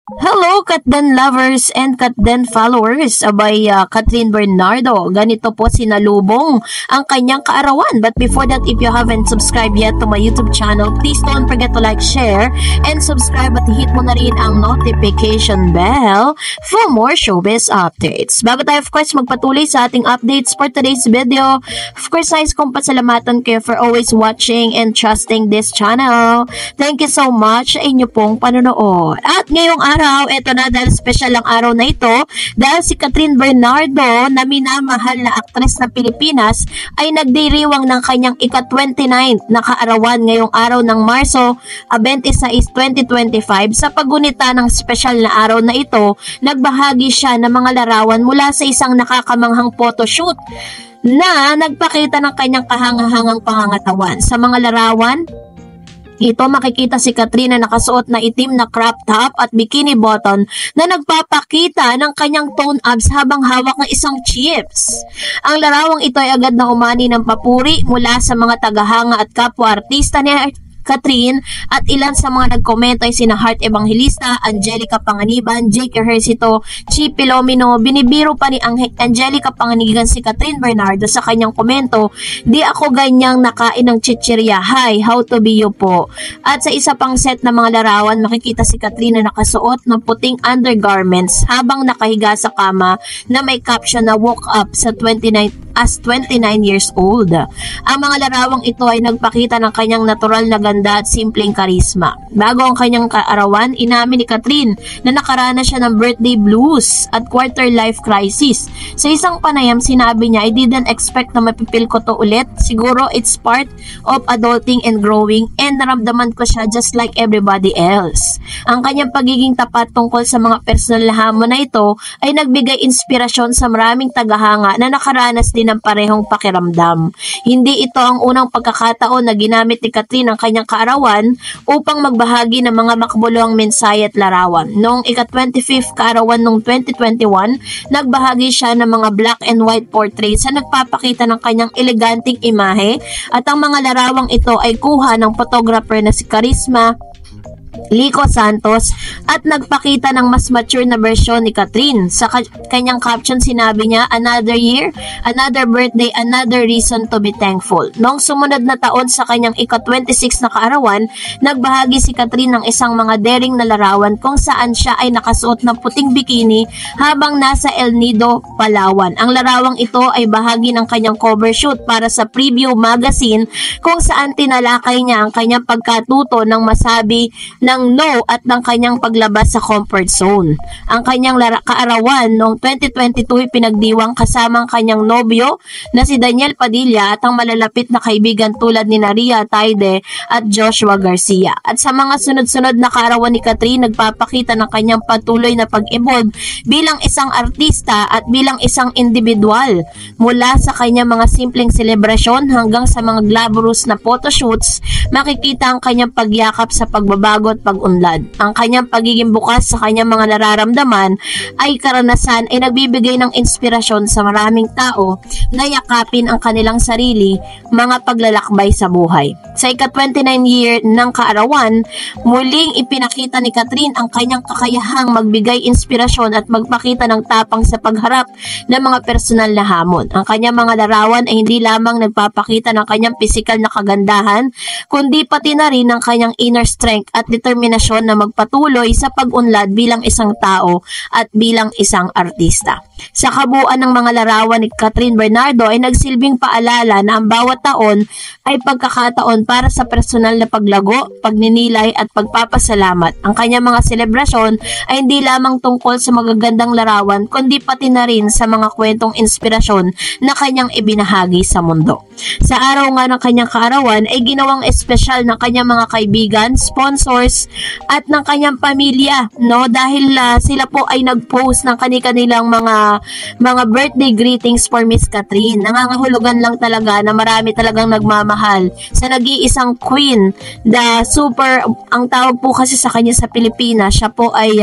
Hello, Katden lovers and Katden followers. Abay, Catherine Bernardo. Ganito po sinalubong ang kanyang kaarawan. But before that, if you haven't subscribed yet to my YouTube channel, please don't forget to like, share, and subscribe at hit mo na rin ang notification bell for more showbiz updates. Bago tayo, of course, magpatuloy sa ating updates for today's video, of course, nais kong pasalamatan kayo for always watching and trusting this channel. Thank you so much sa inyo pong panonood. At ngayong araw, eto na dahil special ang araw na ito dahil si Catherine Bernardo na minamahal na aktres ng Pilipinas ay nagdiriwang ng kanyang ika-29 na kaarawan ngayong araw ng Marso 26, 2025. Sa paggunita ng special na araw na ito, nagbahagi siya ng mga larawan mula sa isang nakakamanghang photoshoot na nagpakita ng kanyang kahangahangang pangangatawan. Sa mga larawan, ito makikita si Catherine na nakasuot na itim na crop top at bikini bottom na nagpapakita ng kanyang tone abs habang hawak ng isang chips. Ang larawang ito ay agad na umani ng papuri mula sa mga tagahanga at kapwa artista ni Catherine at ilan sa mga nagkomento ay sina Heart Evangelista, Angelica Panganiban, Jake Ejercito, Chi Pilomino. Binibiro pa ni Angelica Panganiban si Catherine Bernardo sa kanyang komento, "Di ako ganyang nakain ng chichirya. Hi, how to be you po." At sa isa pang set na mga larawan, makikita si Catherine na nakasuot ng puting undergarments habang nakahiga sa kama na may caption na "Woke up sa 29 years old. Ang mga larawang ito ay nagpakita ng kanyang natural na ganda at simpleng karisma. Bago ang kanyang kaarawan, inamin ni Catherine na nakaranas siya ng birthday blues at quarter life crisis. Sa isang panayam, sinabi niya, "I didn't expect na mapipil ko to ulit. Siguro it's part of adulting and growing and naramdaman ko siya just like everybody else." Ang kanyang pagiging tapat tungkol sa mga personal na hamon na ito ay nagbigay inspirasyon sa maraming tagahanga na nakaranas din ng parehong pakiramdam. Hindi ito ang unang pagkakataon na ginamit ni Catherine ang kanyang kaarawan upang magbahagi ng mga makbuluhang mensahe at larawan. Noong ika-25th kaarawan noong 2021, nagbahagi siya ng mga black and white portraits na nagpapakita ng kanyang eleganteng imahe at ang mga larawang ito ay kuha ng photographer na si Charisma Lico Santos at nagpakita ng mas mature na bersyon ni Catherine. Sa kanyang caption, sinabi niya, "Another year, another birthday, another reason to be thankful." Noong sumunod na taon sa kanyang ika-26 na kaarawan, nagbahagi si Catherine ng isang mga daring na larawan kung saan siya ay nakasuot ng puting bikini habang nasa El Nido, Palawan. Ang larawang ito ay bahagi ng kanyang cover shoot para sa Preview magazine kung saan tinalakay niya ang kanyang pagkatuto ng masabi ng no at ng kanyang paglabas sa comfort zone. Ang kanyang kaarawan noong 2022 pinagdiwang kasama ang kanyang nobyo na si Daniel Padilla at ang malalapit na kaibigan tulad ni Naria Taide at Joshua Garcia. At sa mga sunod-sunod na kaarawan ni Catherine, nagpapakita ng kanyang patuloy na pag-evolve bilang isang artista at bilang isang individual. Mula sa kanyang mga simpleng selebrasyon hanggang sa mga glamorous na photoshoots, makikita ang kanyang pagyakap sa pagbabago at pag-unlad. Ang kanyang pagiging bukas sa kanyang mga nararamdaman ay karanasan ay nagbibigay ng inspirasyon sa maraming tao na yakapin ang kanilang sarili, mga paglalakbay sa buhay. Sa ika-29 year ng kaarawan, muling ipinakita ni Catherine ang kanyang kakayahang magbigay inspirasyon at magpakita ng tapang sa pagharap ng mga personal na hamon. Ang kanyang mga larawan ay hindi lamang nagpapakita ng kanyang pisikal na kagandahan, kundi pati na rin ng kanyang inner strength at determinasyon na magpatuloy sa pag-unlad bilang isang tao at bilang isang artista. Sa kabuuan ng mga larawan ni Catherine Bernardo ay nagsilbing paalala na ang bawat taon ay pagkakataon para sa personal na paglago, pagninilay at pagpapasalamat. Ang kanyang mga selebrasyon ay hindi lamang tungkol sa magagandang larawan kundi pati na rin sa mga kwentong inspirasyon na kanyang ibinahagi sa mundo. Sa araw nga ng kanyang kaarawan ay ginawang espesyal ng kanyang mga kaibigan, sponsors at ng kanyang pamilya, no, dahil sila po ay nag-post ng kanilang mga birthday greetings for Miss Catherine. Nangangahulugan lang talaga na marami talagang nagmamahal sa nag-iisang queen, the super, ang tawag po kasi sa kanya sa Pilipinas, siya po ay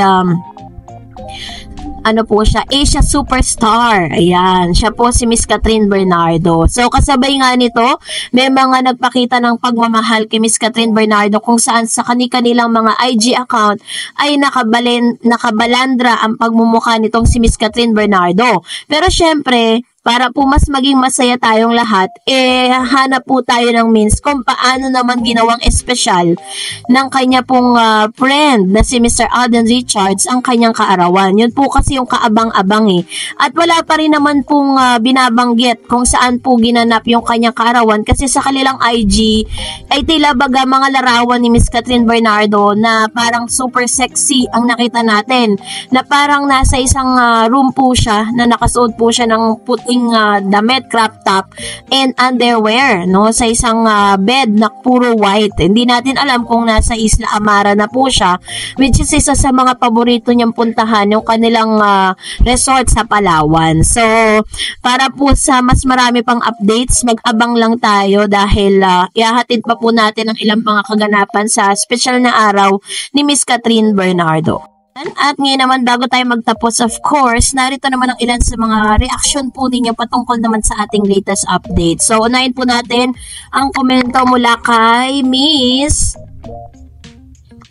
ano po siya, Asia Superstar. Ayan, siya po si Miss Catherine Bernardo. So, kasabay nga nito, may mga nagpakita ng pagmamahal kay Miss Catherine Bernardo kung saan sa kanilang mga IG account ay nakabalandra ang pagmumukha nitong si Miss Catherine Bernardo. Pero syempre, para po mas maging masaya tayong lahat, hanap po tayo ng means kung paano naman ginawang espesyal ng kanya pong friend na si Mr. Alden Richards ang kanyang kaarawan. Yun po kasi yung kaabang-abang At wala pa rin naman pong binabanggit kung saan po ginanap yung kanyang kaarawan kasi sa kanilang IG ay tila baga mga larawan ni Miss Catherine Bernardo na parang super sexy ang nakita natin. Na parang nasa isang room po siya na nakasuot po siya ng puting damit, crop top, and underwear, no? Sa isang bed na puro white. Hindi natin alam kung nasa Isla Amara na po siya, which is isa sa mga paborito niyang puntahan, yung kanilang resort sa Palawan. So, para po sa mas marami pang updates, mag-abang lang tayo dahil ihahatid pa po natin ang ilang mga kaganapan sa special na araw ni Miss Catherine Bernardo. At ngayon naman, bago tayo magtapos, of course, narito naman ang ilan sa mga reaction po ninyo patungkol naman sa ating latest update. So, unahin po natin ang komento mula kay Miss...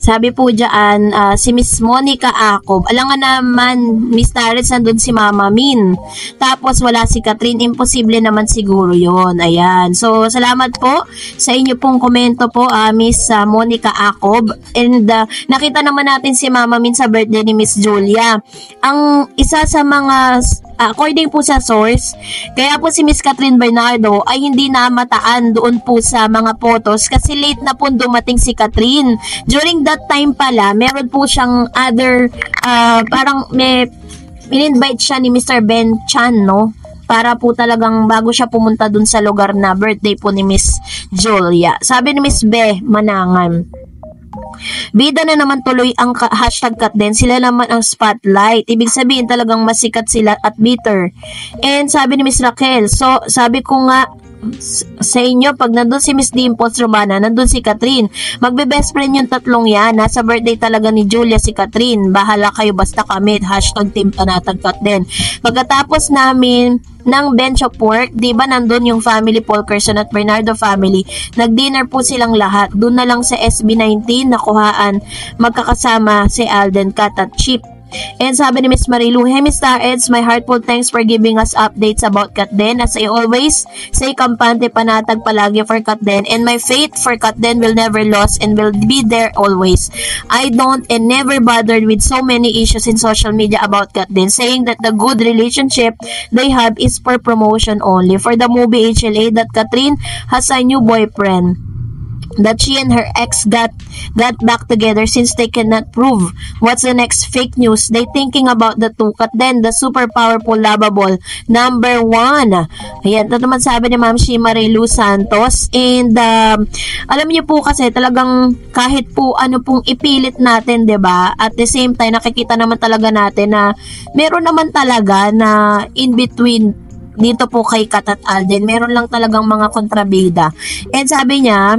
Sabi po dyan, si Miss Monica Acob. Alam nga naman, Miss Tarets, nandun si Mama Min. Tapos wala si Catherine, imposible naman siguro yon. Ayan. So, salamat po sa inyo pong komento po, Miss Monica Acob. And nakita naman natin si Mama Min sa birthday ni Miss Julia. Ang isa sa mga... according po sa source, kaya po si Miss Catherine Bernardo ay hindi namataan doon po sa mga photos kasi late na po dumating si Catherine. During that time pala, meron po siyang other, parang may in-invite siya ni Mr. Ben Chan, no? Para po talagang bago siya pumunta dun sa lugar na birthday po ni Miss Julia. Sabi ni Miss Be Manangan, bida na naman tuloy ang hashtag Katden, sila naman ang spotlight. Ibig sabihin talagang masikat sila at bitter. And sabi ni Miss Raquel, so sabi ko nga sa inyo, pag nandun si Miss Dimples Romana, nandun si Catherine. Magbe-best friend yung tatlong yan. Nasa birthday talaga ni Julia si Catherine. Bahala kayo basta kami. Hashtag Team Panatag Katden. Pagkatapos namin ng bench of work, di ba nandun yung family Polkerson at Bernardo family. Nag-dinner po silang lahat. Doon na lang sa SB19 nakuhaan magkakasama si Alden, Kat at Chip. And sabi ni Miss Marilu, hey Miss Tarets, my heartful thanks for giving us updates about Katden. As I always say, kampante panatag palagi for Katden, and my faith for Katden will never lose and will be there always. I don't and never bothered with so many issues in social media about Katden, saying that the good relationship they have is for promotion only. For the movie HLA, that Catherine has a new boyfriend, that she and her ex got back together since they cannot prove what's the next fake news. They thinking about the two. Katden, the super powerful, lovable, number 1. Ayan, ito naman sabi ni Ma'am Shi Marilu Santos. And alam niyo po kasi talagang kahit po ano pong ipilit natin, 'di ba? At the same time, nakikita naman talaga natin na meron naman talaga na in between dito po kay Kat at Alden, meron lang talagang mga kontrabida. And sabi niya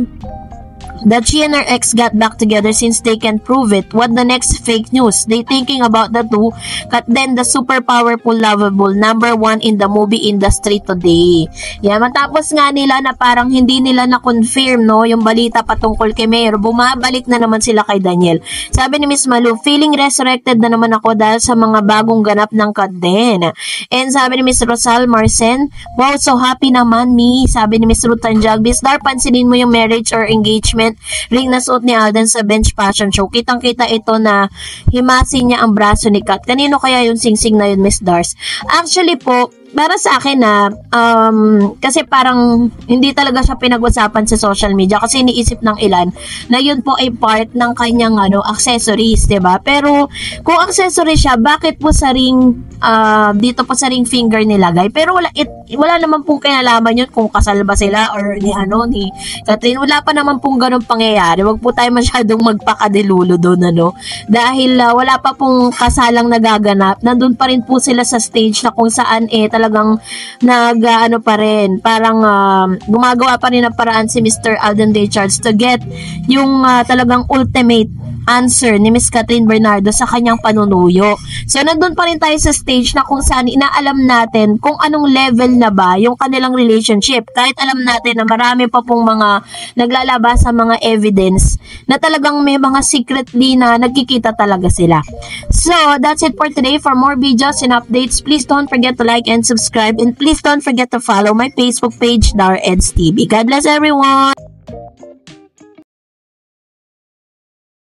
that she and her ex got back together since they can prove it. What the next fake news? They thinking about the two. Katden, the super powerful, lovable, number 1 in the movie industry today. Yan, matapos nga nila na parang hindi nila na-confirm, no, yung balita patungkol kay Mayor, bumabalik na naman sila kay Daniel. Sabi ni Miss Malu, feeling resurrected na naman ako dahil sa mga bagong ganap ng Katden. And sabi ni Miss Rosal Marcen, wow, so happy naman me. Sabi ni Miss Ruth Tanjag, Bisdar, pansinin mo yung marriage or engagement ring na suot ni Alden sa bench fashion show. Kitang-kita ito na himasin niya ang braso ni Kat. Kanino kaya yung sing-sing na yun, Miss Dars? Actually po, para sa akin na kasi parang hindi talaga siya pinag-usapan sa social media kasi iniisip ng ilan na yun po ay part ng kanyang accessories, 'di ba? Pero kung accessory siya, bakit po sa ring dito po sa ring finger nilagay? Pero wala, wala naman pong kinalaman yun kung kasal ba sila or ni Catherine. Wala pa naman pong ganun pangyayari. Wag po tayo masyadong magpakadilulo doon, dahil wala pa pong kasalang nagaganap. Nandun pa rin po sila sa stage na kung saan talagang pa rin, parang gumagawa pa rin ng paraan si Mr. Alden Richards to get yung talagang ultimate answer ni Miss Catherine Bernardo sa kanyang panunuyo. So, nandun pa rin tayo sa stage na kung saan inaalam natin kung anong level na ba yung kanilang relationship. Kahit alam natin na marami pa pong mga naglalabas sa mga evidence na talagang may mga secretly na nagkikita talaga sila. So, that's it for today. For more videos and updates, please don't forget to like and subscribe, and please don't forget to follow my Facebook page, Dar Eds TV. God bless everyone!